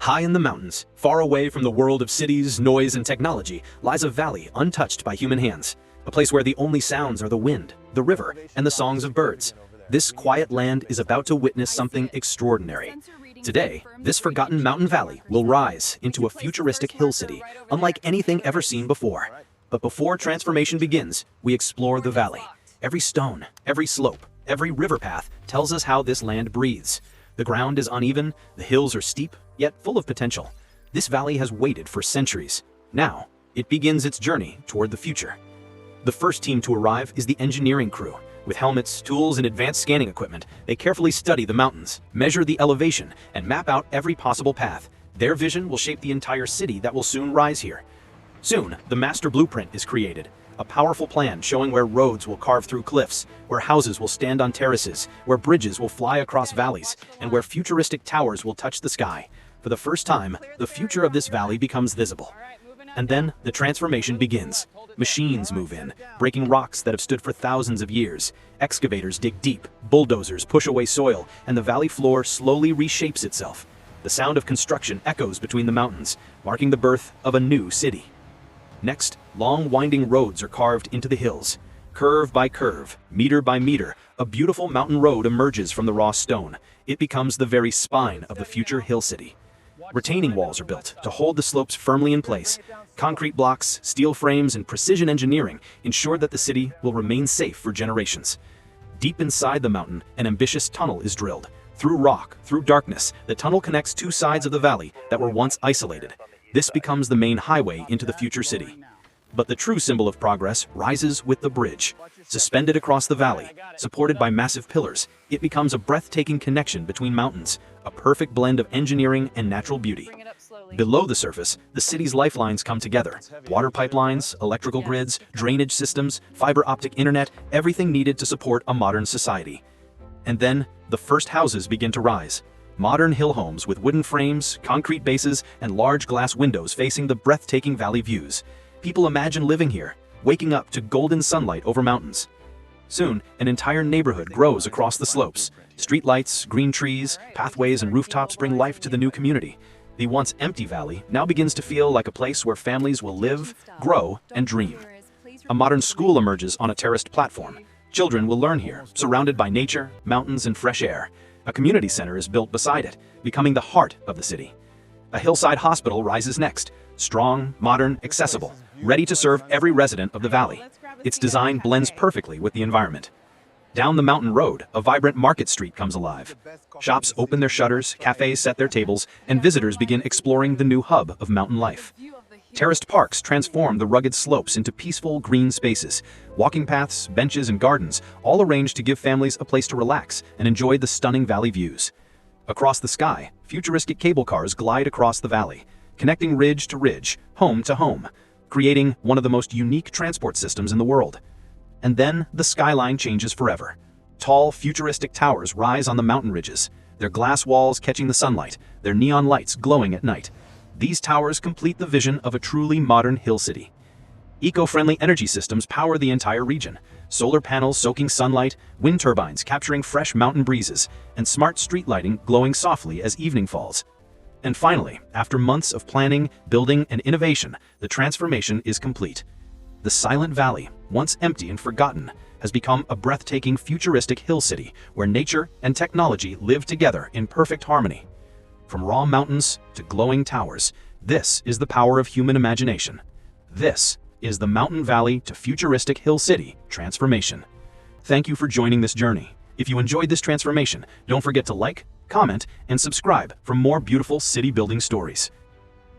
High in the mountains, far away from the world of cities, noise, and technology, lies a valley untouched by human hands. A place where the only sounds are the wind, the river, and the songs of birds. This quiet land is about to witness something extraordinary. Today, this forgotten mountain valley will rise into a futuristic hill city, unlike anything ever seen before. But before transformation begins, we explore the valley. Every stone, every slope, every river path tells us how this land breathes. The ground is uneven, the hills are steep, yet full of potential. This valley has waited for centuries. Now, it begins its journey toward the future. The first team to arrive is the engineering crew. With helmets, tools, and advanced scanning equipment, they carefully study the mountains, measure the elevation, and map out every possible path. Their vision will shape the entire city that will soon rise here. Soon, the master blueprint is created. A powerful plan showing where roads will carve through cliffs, where houses will stand on terraces, where bridges will fly across valleys, and where futuristic towers will touch the sky. For the first time, the future of this valley becomes visible. And then, the transformation begins. Machines move in, breaking rocks that have stood for thousands of years. Excavators dig deep, bulldozers push away soil, and the valley floor slowly reshapes itself. The sound of construction echoes between the mountains, marking the birth of a new city. Next, long winding roads are carved into the hills. Curve by curve, meter by meter, a beautiful mountain road emerges from the raw stone. It becomes the very spine of the future hill city. Retaining walls are built to hold the slopes firmly in place. Concrete blocks, steel frames, and precision engineering ensure that the city will remain safe for generations. Deep inside the mountain, an ambitious tunnel is drilled. Through rock, through darkness, the tunnel connects two sides of the valley that were once isolated. This becomes the main highway into the future city. But the true symbol of progress rises with the bridge. Suspended across the valley, supported by massive pillars, it becomes a breathtaking connection between mountains, a perfect blend of engineering and natural beauty. Below the surface, the city's lifelines come together. Water pipelines, electrical grids, drainage systems, fiber optic internet, everything needed to support a modern society. And then, the first houses begin to rise. Modern hill homes with wooden frames, concrete bases, and large glass windows facing the breathtaking valley views. People imagine living here, waking up to golden sunlight over mountains. Soon, an entire neighborhood grows across the slopes. Streetlights, green trees, pathways, and rooftops bring life to the new community. The once empty valley now begins to feel like a place where families will live, grow, and dream. A modern school emerges on a terraced platform. Children will learn here, surrounded by nature, mountains, and fresh air. A community center is built beside it, becoming the heart of the city. A hillside hospital rises next, strong, modern, accessible, ready to serve every resident of the valley. Its design blends perfectly with the environment. Down the mountain road, a vibrant market street comes alive. Shops open their shutters, cafes set their tables, and visitors begin exploring the new hub of mountain life. Terraced parks transform the rugged slopes into peaceful green spaces. Walking paths, benches, and gardens, all arranged to give families a place to relax and enjoy the stunning valley views. Across the sky, futuristic cable cars glide across the valley, connecting ridge to ridge, home to home, creating one of the most unique transport systems in the world. And then, the skyline changes forever. Tall, futuristic towers rise on the mountain ridges, their glass walls catching the sunlight, their neon lights glowing at night. These towers complete the vision of a truly modern hill city. Eco-friendly energy systems power the entire region. Solar panels soaking sunlight, wind turbines capturing fresh mountain breezes, and smart street lighting glowing softly as evening falls. And finally, after months of planning, building, and innovation, the transformation is complete. The silent valley, once empty and forgotten, has become a breathtaking futuristic hill city where nature and technology live together in perfect harmony. From raw mountains to glowing towers, this is the power of human imagination. This is the Mountain Valley to Futuristic Hill City transformation. Thank you for joining this journey. If you enjoyed this transformation, don't forget to like, comment, and subscribe for more beautiful city building stories.